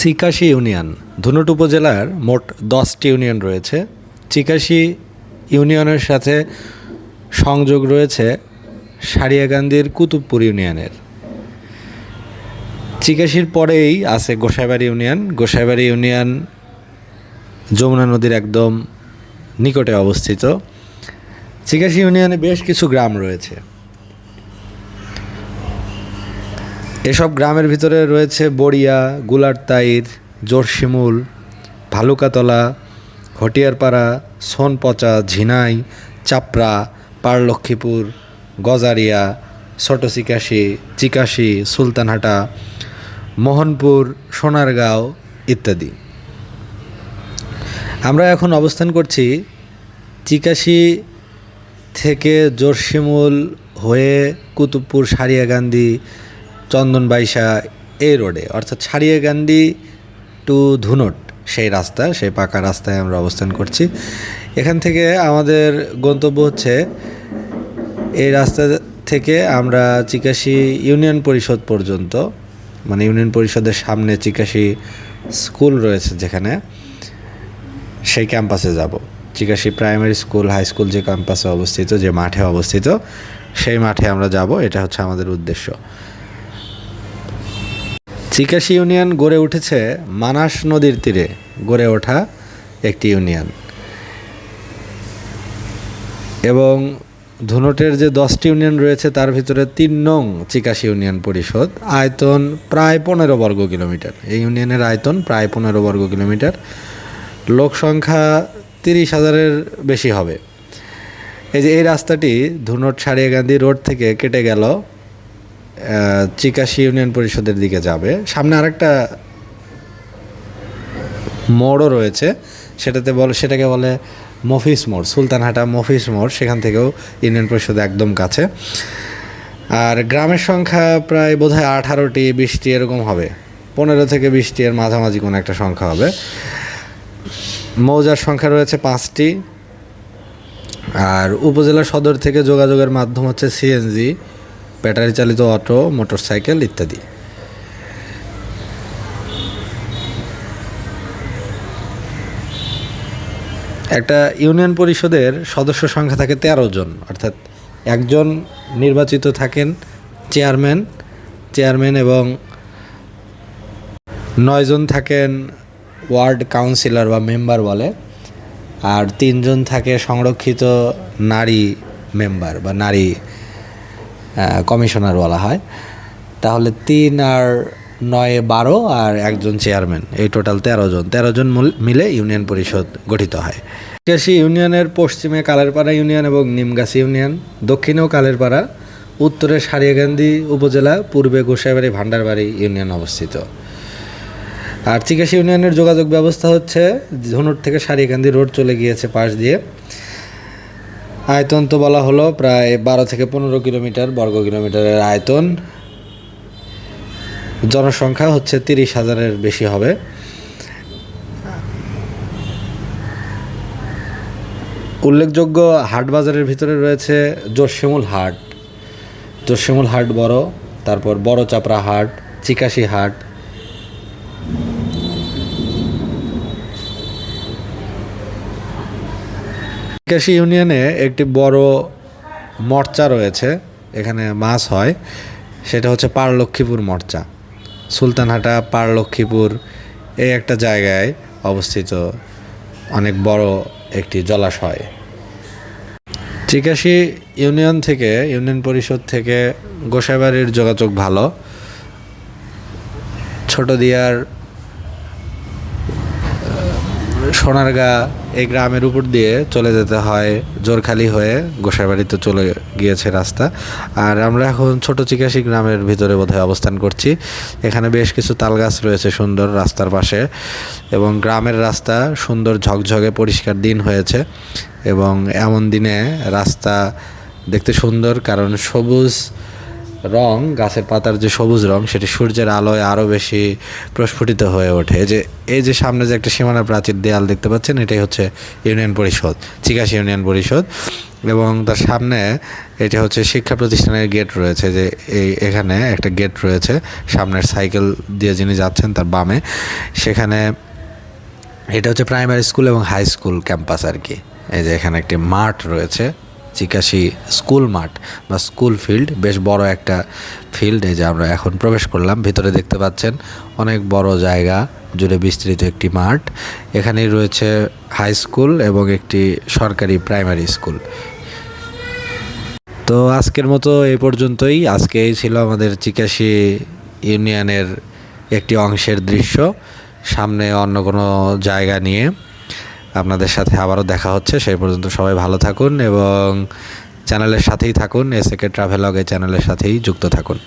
Chikashi union Dhunot উপজেলার মোট 10টি ইউনিয়ন রয়েছে। চিকাশী ইউনিয়নের সাথে সংযোগ রয়েছে সারিয়াকান্দির কুতুবপুর ইউনিয়নের। চিকাশীর পরেই আছে গোসাইবাড়ি ইউনিয়ন। গোসাইবাড়ি ইউনিয়ন যমুনা নদীর একদম নিকটে অবস্থিত। চিকাশী ইউনিয়নে বেশ কিছু গ্রাম রয়েছে। এসব গ্রামের ভিতরে রয়েছে বড়িয়া, গুলারতাইর, জোরশিমুল, ভালুকাতলা, হটিয়ারপাড়া, সোনপচা, ঝিনাই, চাপড়া, পারলক্ষ্মীপুর, গজারিয়া, ছোট চিকাশী, চিকাশী, সুলতানহাটা, মোহনপুর, সোনারগাঁও ইত্যাদি। আমরা এখন অবস্থান করছি চিকাশী থেকে জোরশিমুল হয়ে কুতুবপুর, সারিয়াকান্দি, চন্দনবাইশা এই রোডে, অর্থাৎ সারিয়াকান্দি টু ধুনট সেই রাস্তা, সেই পাকা রাস্তায় আমরা অবস্থান করছি। এখান থেকে আমাদের গন্তব্য হচ্ছে এই রাস্তা থেকে আমরা চিকাশী ইউনিয়ন পরিষদ পর্যন্ত, মানে ইউনিয়ন পরিষদের সামনে চিকাশী স্কুল রয়েছে যেখানে, সেই ক্যাম্পাসে যাব। Chikashi primary school, high school যে ক্যাম্পাসে অবস্থিত, যে মাঠে অবস্থিত, সেই মাঠে আমরা যাব। এটা হচ্ছে আমাদের উদ্দেশ্য। চিকাশী ইউনিয়ন গড়ে উঠেছে মানাস নদীর তীরে গড়ে ওঠা একটি ইউনিয়ন, এবং ধুনটের যে 10টি ইউনিয়ন রয়েছে তার ভিতরে 3 নং চিকাশী ইউনিয়ন পরিষদ। আয়তন প্রায় 15 বর্গ কিলোমিটার। এই ইউনিয়নের আয়তন প্রায় 15 বর্গ কিলোমিটার। লোক সংখ্যা 30,000-এর বেশি হবে। এই যে এই রাস্তাটি ধুনট সারিয়াকান্দি রোড থেকে কেটে গেল চিকাশী ইউনিয়ন পরিষদের দিকে যাবে। সামনে আরেকটা মোড়ও রয়েছে, সেটাকে বলে মফিস মোড়, সুলতানহাটা মফিস মোড়। সেখান থেকেও ইউনিয়ন পরিষদ একদম কাছে। আর গ্রামের সংখ্যা প্রায় বোধহয় 18টি 20টি এরকম হবে, 15 থেকে 20টি এর মাঝামাঝি কোনো একটা সংখ্যা হবে। মৌজার সংখ্যা রয়েছে 5টি। আর উপজেলা সদর থেকে যোগাযোগের মাধ্যম হচ্ছে সিএনজি, ব্যাটারি চালিত অটো, মোটরসাইকেল ইত্যাদি। একটা ইউনিয়ন পরিষদের সদস্য সংখ্যা থাকে 13 জন, অর্থাৎ একজন নির্বাচিত থাকেন চেয়ারম্যান এবং 9 জন থাকেন ওয়ার্ড কাউন্সিলর বা মেম্বার বলে, আর 3 জন থাকে সংরক্ষিত নারী মেম্বার বা নারী কমিশনার বলা হয়। তাহলে 3 আর 9 12 আর একজন চেয়ারম্যান, এই টোটাল 13 জন মিলে ইউনিয়ন পরিষদ গঠিত হয়। চিকাশী ইউনিয়নের পশ্চিমে কালেরপাড়া ইউনিয়ন এবং নিমগাছি ইউনিয়ন, দক্ষিণেও কালেরপাড়া, উত্তরে সারিয়াকান্দি উপজেলা, পূর্বে গোসাইবাড়ি ভান্ডারবাড়ি ইউনিয়ন অবস্থিত। আর চিকাশী ইউনিয়নের যোগাযোগ ব্যবস্থা হচ্ছে ধুনট থেকে সারিয়াকান্দি রোড চলে গিয়েছে পাশ দিয়ে। আয়তন তো বলা হলো প্রায় 12 থেকে 15 বর্গ কিলোমিটারের আয়তন। জনসংখ্যা হচ্ছে 30,000-এর বেশি হবে। উল্লেখযোগ্য হাট বাজারের ভিতরে রয়েছে জোরশিমুল হাট বড়, তারপর বড় চাপড়া হাট, চিকাশী হাট। চিকাশী ইউনিয়নে একটি বড় মরচা রয়েছে, এখানে মাছ হয়, সেটা হচ্ছে পারলক্ষ্মীপুর মরচা। সুলতানহাটা, পারলক্ষ্মীপুর এই একটা জায়গায় অবস্থিত অনেক বড় একটি জলাশয়। চিকাশী ইউনিয়ন পরিষদ থেকে গোসাইবাড়ির যোগাযোগ ভালো। ছোট দিয়ার, সোনারগাঁ এই গ্রামের উপর দিয়ে চলে যেতে হয় জোরখালি হয়ে, গোসাইবাড়িতে চলে গিয়েছে রাস্তা। আর আমরা এখন ছোট চিকাশী গ্রামের ভিতরে বোধহয় অবস্থান করছি। এখানে বেশ কিছু তাল গাছ রয়েছে সুন্দর রাস্তার পাশে, এবং গ্রামের রাস্তা সুন্দর ঝকঝকে পরিষ্কার দিন হয়েছে। এবং এমন দিনে রাস্তা দেখতে সুন্দর, কারণ সবুজ রং, গাছের পাতার যে সবুজ রং, সেটি সূর্যের আলোয় আরও বেশি প্রস্ফুটিত হয়ে ওঠে। এই যে সামনে যে একটা সীমানা প্রাচীর দেয়াল দেখতে পাচ্ছেন, এটাই হচ্ছে ইউনিয়ন পরিষদ, চিকাশি ইউনিয়ন পরিষদ। এবং তার সামনে এটা হচ্ছে শিক্ষা প্রতিষ্ঠানের গেট রয়েছে, যে এখানে একটা গেট রয়েছে সামনের সাইকেল দিয়ে যিনি যাচ্ছেন তার বামে। সেখানে এটা হচ্ছে প্রাইমারি স্কুল এবং হাই স্কুল ক্যাম্পাস আর কি। এই যে এখানে একটি মাঠ রয়েছে, চিকাশি স্কুল মাঠ বা স্কুল ফিল্ড, বেশ বড় একটা ফিল্ড। এই যে আমরা এখন প্রবেশ করলাম, ভিতরে দেখতে পাচ্ছেন অনেক বড় জায়গা জুড়ে বিস্তৃত একটি মাঠ। এখানেই রয়েছে হাই স্কুল এবং একটি সরকারি প্রাইমারি স্কুল। তো আজকের মতো এই পর্যন্তই। আজকে এই ছিল আমাদের চিকাশি ইউনিয়নের একটি অংশের দৃশ্য। সামনে অন্য কোনো জায়গা নিয়ে আপনাদের সাথে আবারও দেখা হচ্ছে। সেই পর্যন্ত সবাই ভালো থাকুন এবং চ্যানেলের সাথেই থাকুন। এসএকে ট্রাভেলগ এই চ্যানেলের সাথেই যুক্ত থাকুন।